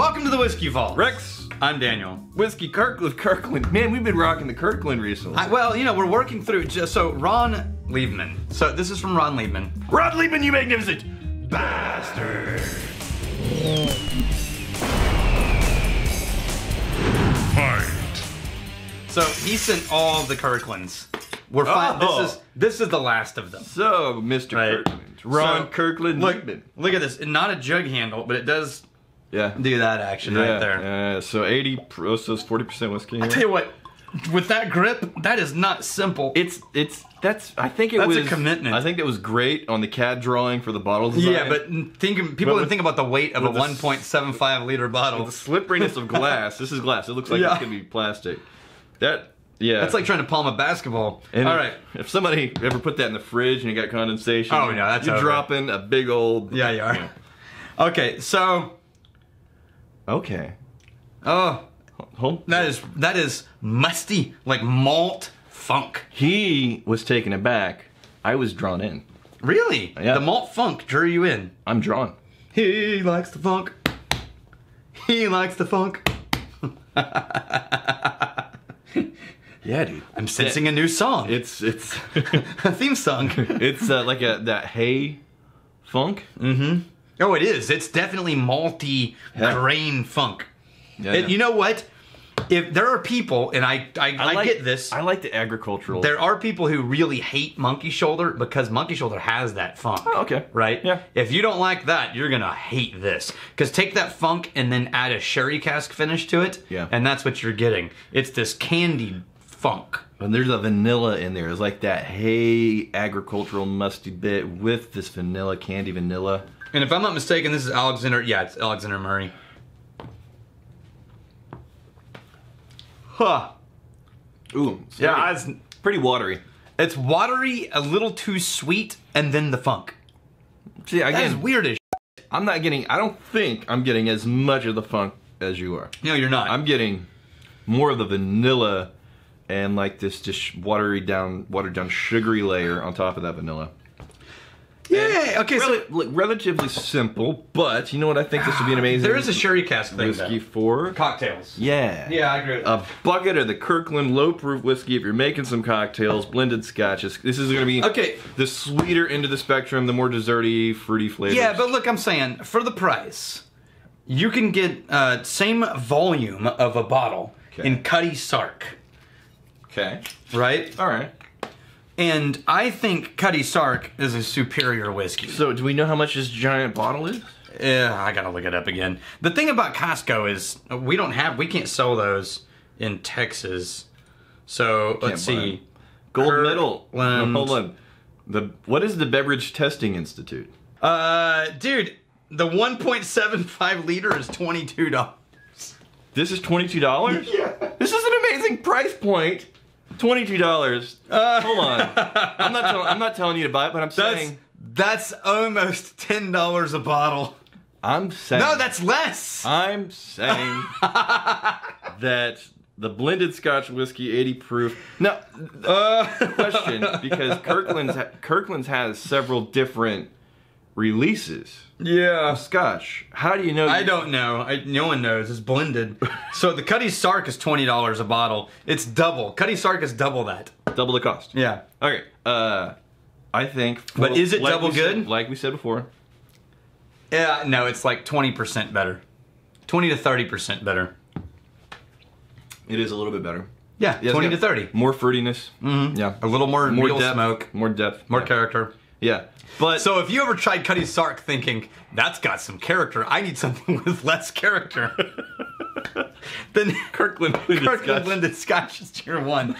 Welcome to the Whiskey Vault. Rex. I'm Daniel. Whiskey Kirkland. Man, we've been rocking the Kirkland recently. Well, you know, we're working through, so Ron Liebman. So this is from Ron Liebman. Ron Liebman, you magnificent bastard. Fight. So he sent all the Kirklands. We're fine. This is the last of them. So, Mr. Right. Kirkland. Ron So, Kirkland Liebman. Look at this. Not a jug handle, but it does Yeah. do that action right there. So 80, so it's 40% whiskey. I tell you what, with that grip, that is not simple. I think That's a commitment. I think it was great on the CAD drawing for the bottle design. Yeah, but people didn't think about the weight of a 1.75 liter bottle. The slipperiness of glass. This is glass. It looks like it's gonna be plastic. That's like trying to palm a basketball. And all right. If somebody ever put that in the fridge and you got condensation, Oh, no, that's you're over. dropping a big old. Yeah, you are. Okay, so. Okay. Oh, Hold. that is musty, like malt funk. He was taken aback. I was drawn in. Really? Yeah. The malt funk drew you in. I'm drawn. He likes the funk. He likes the funk. Yeah, dude. I'm sensing a new song. It's a theme song. it's like that hay funk. Mm-hmm. Oh, it is. It's definitely malty grain funk. Yeah, You know what? If there are people, and I get this. I like the agricultural. There are people who really hate Monkey Shoulder because Monkey Shoulder has that funk. Oh, okay. Right? Yeah. If you don't like that, you're gonna hate this. Because take that funk and then add a sherry cask finish to it. Yeah. And that's what you're getting. It's this candied funk. And there's a vanilla in there. It's like that hay agricultural musty bit with this vanilla, candy vanilla. And if I'm not mistaken, this is Alexander. Yeah, it's Alexander Murray. Huh. Ooh. Yeah, it's pretty watery. It's watery, a little too sweet, and then the funk. See, That is again, weird as I don't think I'm getting as much of the funk as you are. No, you're not. I'm getting more of the vanilla and like this just watered down sugary layer on top of that vanilla. Yeah, okay, so Relatively simple, but you know what? I think this would be an amazing. there is a sherry cask thing whiskey though. for Cocktails. Yeah. Yeah, I agree with A bucket of the Kirkland low proof whiskey if you're making some cocktails, blended scotches. This is going to be the sweeter end of the spectrum, the more desserty, fruity flavors. Yeah, but look, I'm saying, for the price, you can get same volume of a bottle in Cutty Sark. Okay. Right? All right. And I think Cutty Sark is a superior whiskey. So, do we know how much this giant bottle is? Yeah, I gotta look it up again. The thing about Costco is we can't sell those in Texas. So let's see. Gold medal. Kirkland. No, hold on. What is the Beverage Testing Institute? Dude, the 1.75 liter is $22. This is $22? Yeah. This is an amazing price point. $22. Hold on. I'm not telling you to buy it, but I'm saying that's almost $10 a bottle. I'm saying No, that's less. I'm saying that the blended Scotch whiskey, 80 proof. Now, question, because Kirkland's has several different releases. Yeah. Scotch. How do you know? I don't know. No one knows. It's blended. So the Cutty Sark is $20 a bottle. It's double. Cutty Sark is double that. Double the cost. Yeah. Okay. I think. But is it double good? Like we said before. Yeah. No, it's like 20% better. 20 to 30% better. It is a little bit better. Yeah. 20 to 30. More fruitiness. Mm-hmm. Yeah. A little more real depth, smoke. More depth. More character. Yeah. But so if you ever tried Cutty Sark thinking, that's got some character, I need something with less character, then Kirkland Blended Scotch is tier 1. boy,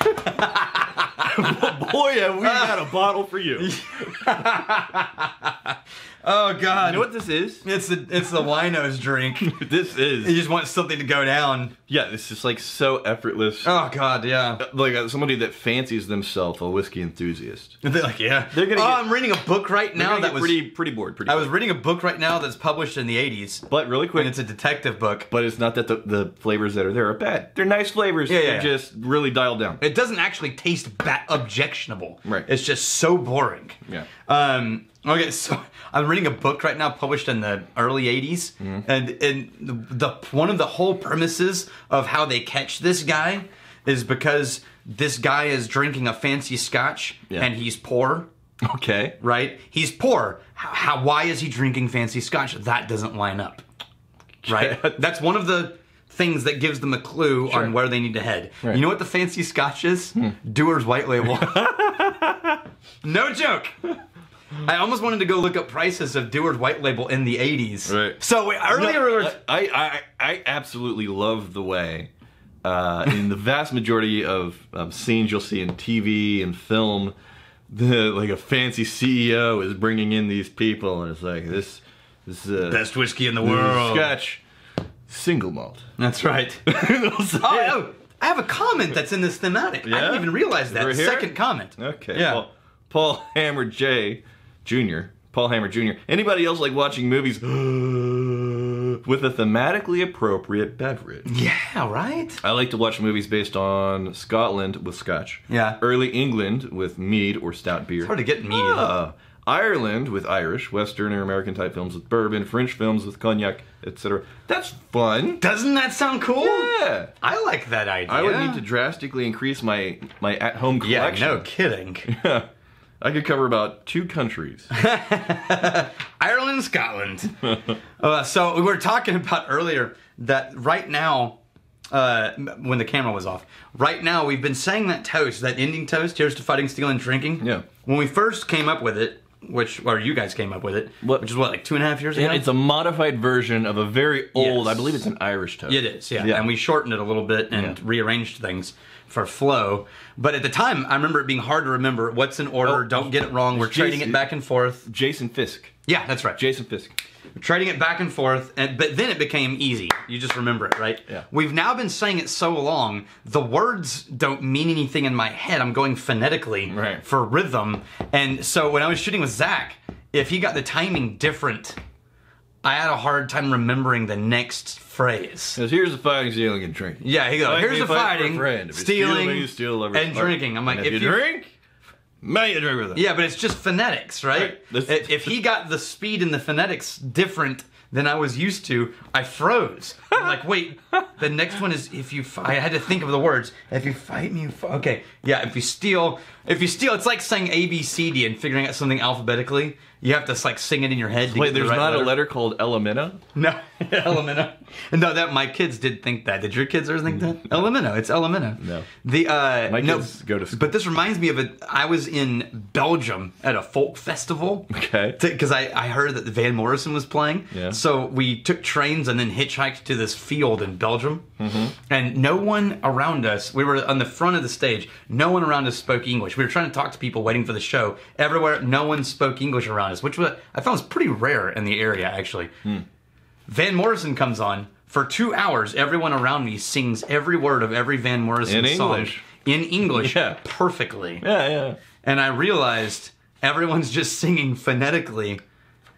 have we got a bottle for you. Oh God! You know what this is? It's the wino's drink. This is. You just want something to go down. Yeah, it's just like so effortless. Oh God, yeah. Like somebody that fancies themselves a whiskey enthusiast. They're like, yeah. They're gonna. I'm reading a book right now that was pretty bored. I was reading a book right now that's published in the '80s. But really quick, and it's a detective book. But it's not that the flavors that are there are bad. They're nice flavors. Yeah, They're just really dialed down. It doesn't actually taste objectionable. Right. It's just so boring. Yeah. Okay, so I'm reading a book right now published in the early 80s, and the one of the whole premises of how they catch this guy is because this guy is drinking a fancy scotch and he's poor. Okay. Right? He's poor. Why is he drinking fancy scotch? That doesn't line up. Right? That's one of the things that gives them a clue on where they need to head. Right. You know what the fancy scotch is? Dewar's White Label. No joke. I almost wanted to go look up prices of Dewar's White Label in the 80s. Right. So earlier... I absolutely love the way, in the vast majority of scenes you'll see in TV and film, like a fancy CEO is bringing in these people, and it's like, this best whiskey in the world. Scotch. Single malt. That's right. I have a comment that's in this thematic. Yeah? I didn't even realize that. Second comment. Okay. Yeah. Well, Paul Hammer Jr. Anybody else like watching movies with a thematically appropriate beverage? Yeah, right? I like to watch movies based on Scotland with Scotch. Yeah. Early England with mead or stout beer. It's hard to get mead. Ireland with Irish, Western or American type films with bourbon, French films with cognac, etc. That's fun. Doesn't that sound cool? Yeah. I like that idea. I would need to drastically increce my at-home collection. Yeah, no kidding. I could cover about 2 countries. Ireland and Scotland. So we were talking about earlier that right now, when the camera was off, right now we've been saying that toast, that ending toast, here's to fighting, stealing, and drinking. Yeah. When we first came up with it, or you guys came up with it, which is like 2.5 years ago? Yeah, it's a modified version of a very old, I believe it's an Irish toast. It is, yeah. And we shortened it a little bit and rearranged things for flow. But at the time, I remember it being hard to remember what's in order, don't get it wrong, we're trading it back and forth. Jason Fisk. Yeah, that's right. Jason Fisk. We're trading it back and forth, but then it became easy. You just remember it, right? Yeah. We've now been saying it so long, the words don't mean anything in my head. I'm going phonetically for rhythm. And so when I was shooting with Zach, if he got the timing different, I had a hard time remembering the next phrase. Because here's the fighting, stealing, and drinking. Yeah, he goes, here's the fighting, stealing, and drinking. I'm like, if you drink, may you drink with it. Yeah, but it's just phonetics, right? If he got the speed and the phonetics different than I was used to, I froze. I'm like, wait, the next one is if you fight. I had to think of the words. If you fight me, okay. Yeah, if you steal, it's like saying A, B, C, D and figuring out something alphabetically. You have to like sing it in your head. Wait, there's not a letter called Elementa? No, Elementa. No, that my kids did think that. Did your kids ever think that? Elementa. It's Elementa. No. My kids go to school. But this reminds me of it. I was in Belgium at a folk festival. Okay. Because I heard that Van Morrison was playing. Yeah. So we took trains and then hitchhiked to this field in Belgium. Mm-hmm. And no one around us, we were on the front of the stage, no one around us spoke English. We were trying to talk to people waiting for the show. Everywhere, no one spoke English around us, which I found was pretty rare in the area, actually. Van Morrison comes on. For 2 hours, everyone around me sings every word of every Van Morrison song. In English. Perfectly. Yeah. And I realized everyone's just singing phonetically.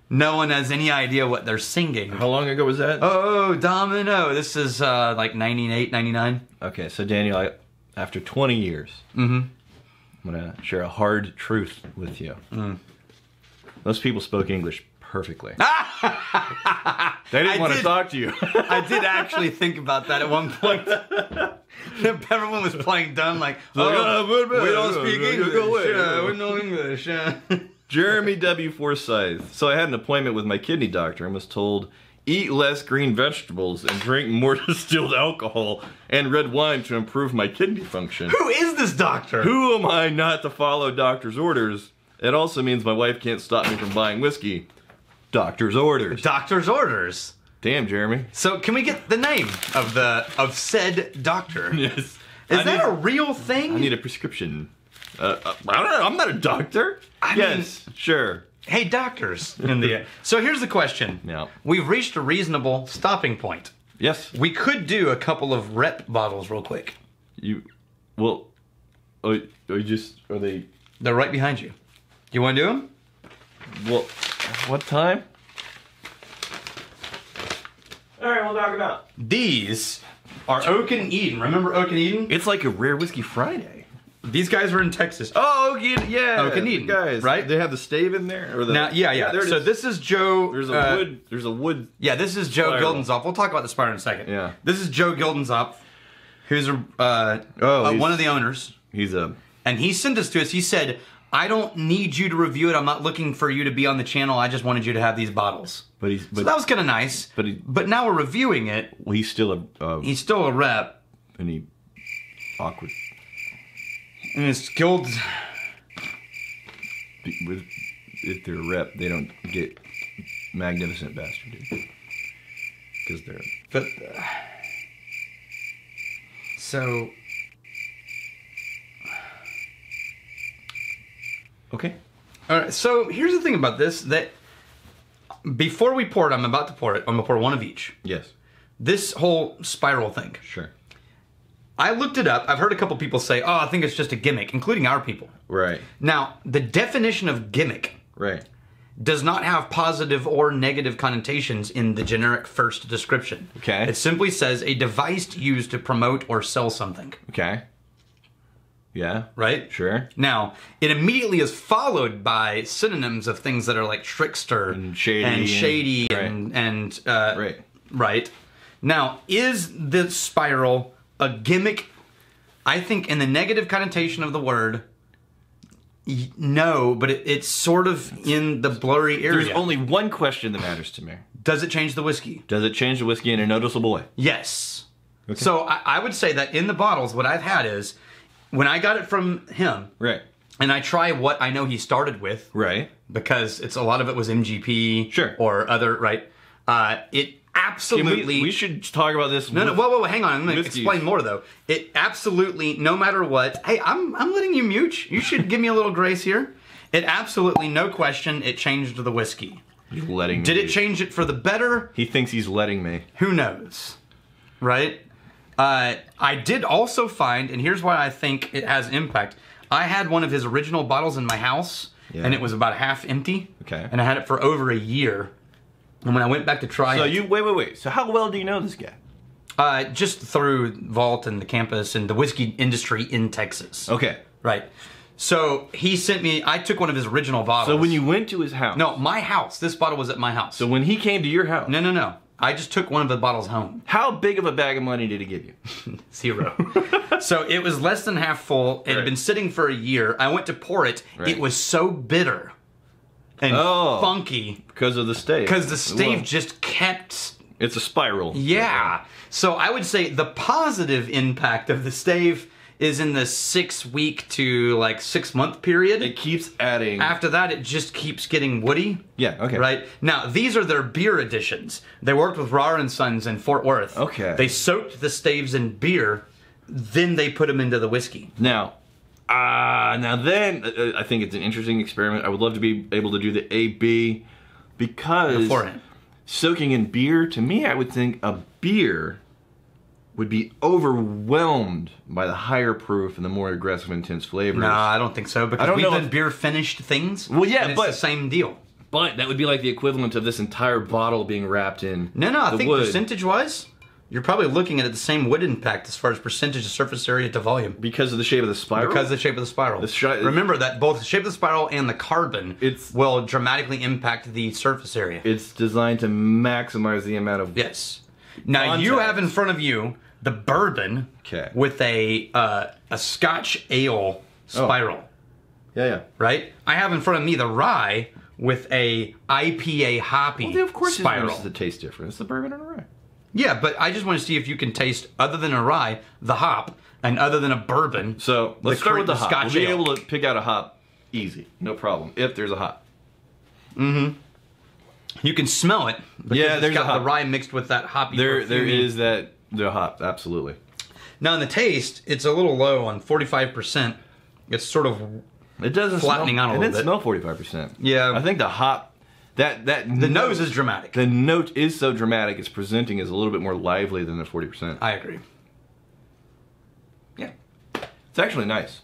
No one has any idea what they're singing. How long ago was that? Oh, Domino. This is like 98, 99. Okay, so Daniel, after 20 years, I'm going to share a hard truth with you. Those people spoke English perfectly. They didn't want to talk to you. I did actually think about that at one point. Everyone was playing dumb, like, we don't speak English. We know English. Jeremy W. Forsyth. So I had an appointment with my kidney doctor and was told, eat less green vegetables and drink more distilled alcohol and red wine to improve my kidney function. Who is this doctor? Who am I not to follow doctor's orders? It also means my wife can't stop me from buying whiskey. Doctor's orders. Doctor's orders. Damn, Jeremy. So can we get the name of said doctor? Yes. Is that a real thing? I need a prescription. I don't know. I'm not a doctor. I mean, sure. Hey, doctors. So here's the question. Yeah. We've reached a reasonable stopping point. Yes. We could do a couple of rep bottles real quick. Are they? They're right behind you. You want to do them? Well, what time? All right, we'll talk about. These are Oak and Eden. Remember Oak and Eden? It's like a Rare Whiskey Friday. These guys were in Texas. Oh, yeah. Oh, Canadian, guys, right? They have the stave in there, or the Now, yeah. there it So is. this is Joe. There's a wood. There's a wood. Yeah, this is Joe Spiral. Gildenzoff. We'll talk about the spiral in a second. Yeah. This is Joe Gildenzoff, who's he's- one of the owners. He's a. And he sent this to us. He said, I don't need you to review it. I'm not looking for you to be on the channel. I just wanted you to have these bottles. So that was kind of nice. But now we're reviewing it. He's still a. He's still a rep. And he awkward. And it's guild. If they're a rep, they don't get magnificent bastard, dude. Because they're. But so. Okay. All right. So here's the thing about this: that before we pour it, I'm about to pour it. I'm gonna pour one of each. Yes. This whole spiral thing. Sure. I looked it up. I've heard a couple people say, "Oh, I think it's just a gimmick," including our people. Right. Now, the definition of gimmick Right. does not have positive or negative connotations in the generic first description. Okay. It simply says a device used to promote or sell something. Okay. Yeah. Right? Sure. Now, it immediately is followed by synonyms of things that are like trickster And shady and Right. right. Now, is the spiral a gimmick? I think in the negative connotation of the word, no, but it's sort of in the blurry area. There's only one question that matters to me. Does it change the whiskey? Does it change the whiskey in a noticeable way? Yes. Okay. So I would say that in the bottles, what I've had is, when I got it from him, Right. and I try what I know he started with, Right. because it's a lot of it was MGP, Sure. or other, right? It absolutely. We should talk about this. No, whoa, hang on. I'm going to whiskeys. explain more though. It absolutely, no matter what. Hey, I'm letting you mute. You should give me a little grace here. It absolutely, no question, it changed the whiskey. He's letting me. Did it change it for the better? He thinks he's letting me. Who knows, right? I did also find, and here's why I think it has impact. I had one of his original bottles in my house, and it was about half empty. Okay. And I had it for over a year. And when I went back to try So it... wait. So how well do you know this guy? just through Vault and the campus and the whiskey industry in Texas. Okay. Right. So he sent me... I took one of his original bottles. So when you went to his house... No, my house. This bottle was at my house. So when he came to your house... No. I just took one of the bottles home. How big of a bag of money did he give you? 0. So it was less than half full. It had been sitting for a year. I went to pour it. Right. It was so bitter and funky. Because of the stave. Because the stave just kept... It's a spiral. Yeah. So I would say the positive impact of the stave is in the 6-week to like 6-month period. It keeps adding. After that, it just keeps getting woody. Yeah, okay. Right? Now, these are their beer editions. They worked with Rahr and Sons in Fort Worth. Okay. They soaked the staves in beer, then they put them into the whiskey. Now then, I think it's an interesting experiment. I would love to be able to do the AB because Beforehand. Soaking in beer, to me, I would think a beer would be overwhelmed by the higher proof and the more aggressive, intense flavors. No, I don't think so, because we've done beer finished things. Well, yeah, and it's but the same deal. But that would be like the equivalent of this entire bottle being wrapped in I think wood. percentage-wise, you're probably looking at the same wood impact as far as percentage of surface area to volume. Because of the shape of the spiral? Because of the shape of the spiral. Remember that both the shape of the spiral and the carbon will dramatically impact the surface area. It's designed to maximize the amount of... Yes. Now, you have in front of you the bourbon with a Scotch ale spiral. Yeah. Right? I have in front of me the rye with a IPA hoppy spiral. Well, of course it's the taste difference. It's the bourbon and a rye. Yeah, but I just want to see if you can taste, other than a rye, the hop, and other than a bourbon. So let's start with the hop. Scotch We'll be ale. able to pick out a hop easy, no problem, if there's a hop. Mm-hmm. You can smell it. Yeah, there's it's got a hop. the rye mixed with that hoppy. There perfumey. is the hop, absolutely. Now in the taste, it's a little low on 45%. It's sort of It doesn't flattening smell, out a little bit. It didn't smell 45%. Yeah. I think the hop. The nose is dramatic. The note is so dramatic, it's presenting as a little bit more lively than the 40%. I agree. Yeah. It's actually nice.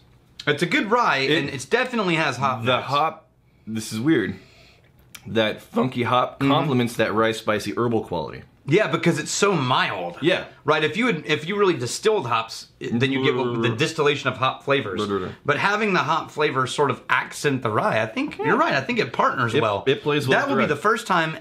It's a good rye, and it definitely has hop. The notes. hop, this is weird. That funky hop complements that rye spicy herbal quality. Yeah, because it's so mild. Yeah. Right. If you really distilled hops, then you get the distillation of hop flavors. But having the hop flavor sort of accent the rye, I think you're right. I think it partners well. It plays well. That will be the first time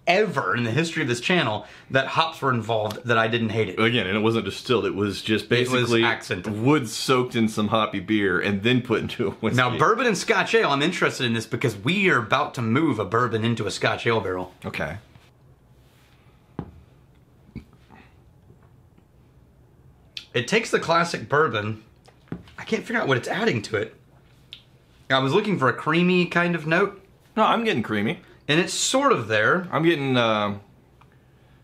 ever in the history of this channel that hops were involved that I didn't hate it. Again, and it wasn't distilled. It was just basically wood soaked in some hoppy beer and then put into a whiskey. Now, bourbon and Scotch ale, I'm interested in this because we are about to move a bourbon into a Scotch ale barrel. Okay. It takes the classic bourbon. I can't figure out what it's adding to it. I was looking for a creamy kind of note. No, I'm getting creamy. And it's sort of there. I'm getting,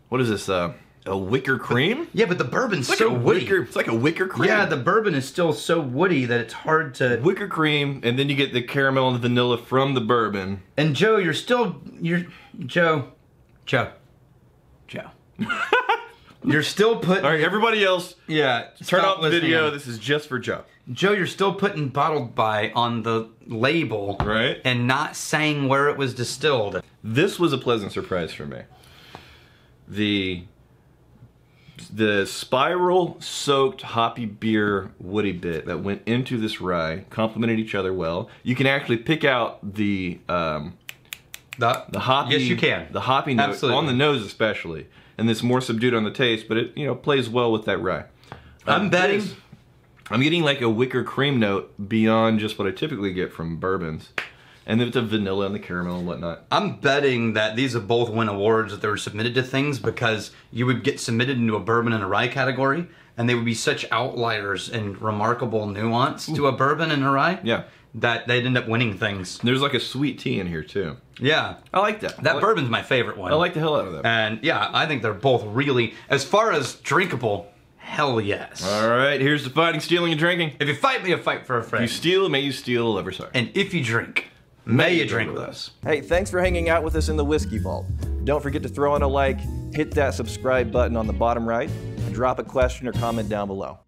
what is this, a wicker cream? Yeah, but the bourbon's like so woody. It's like a wicker cream. Yeah, the bourbon is still so woody that it's hard to... Wicker cream, and then you get the caramel and the vanilla from the bourbon. And Joe, Joe. You're still putting... All right, everybody else, turn off the video. In. This is just for Joe. Joe, you're still putting bottled by on the label. Right. And not saying where it was distilled. This was a pleasant surprise for me. The spiral soaked hoppy beer woody bit that went into this rye complemented each other well. You can actually pick out the hoppy... Yes, you can. The hoppy note on the nose especially. And it's more subdued on the taste, but it plays well with that rye. I'm betting... I'm getting like a wicker cream note beyond just what I typically get from bourbons. And then the vanilla and the caramel and whatnot. I'm betting that these have both won awards that they were submitted to things because you would get submitted into a bourbon and a rye category and they would be such outliers and remarkable nuance to a bourbon and a rye that they'd end up winning things. There's like a sweet tea in here too. Yeah. I like that. That bourbon's my favorite one. I like the hell out of that. And yeah, I think they're both really, as far as drinkable, hell yes. All right, here's the fighting, stealing, and drinking. If you fight me, a fight for a friend. If you steal, may you steal a liver. Sorry. And if you drink, may you drink with us. Hey, thanks for hanging out with us in the Whiskey Vault. Don't forget to throw in a like, hit that subscribe button on the bottom right, and drop a question or comment down below.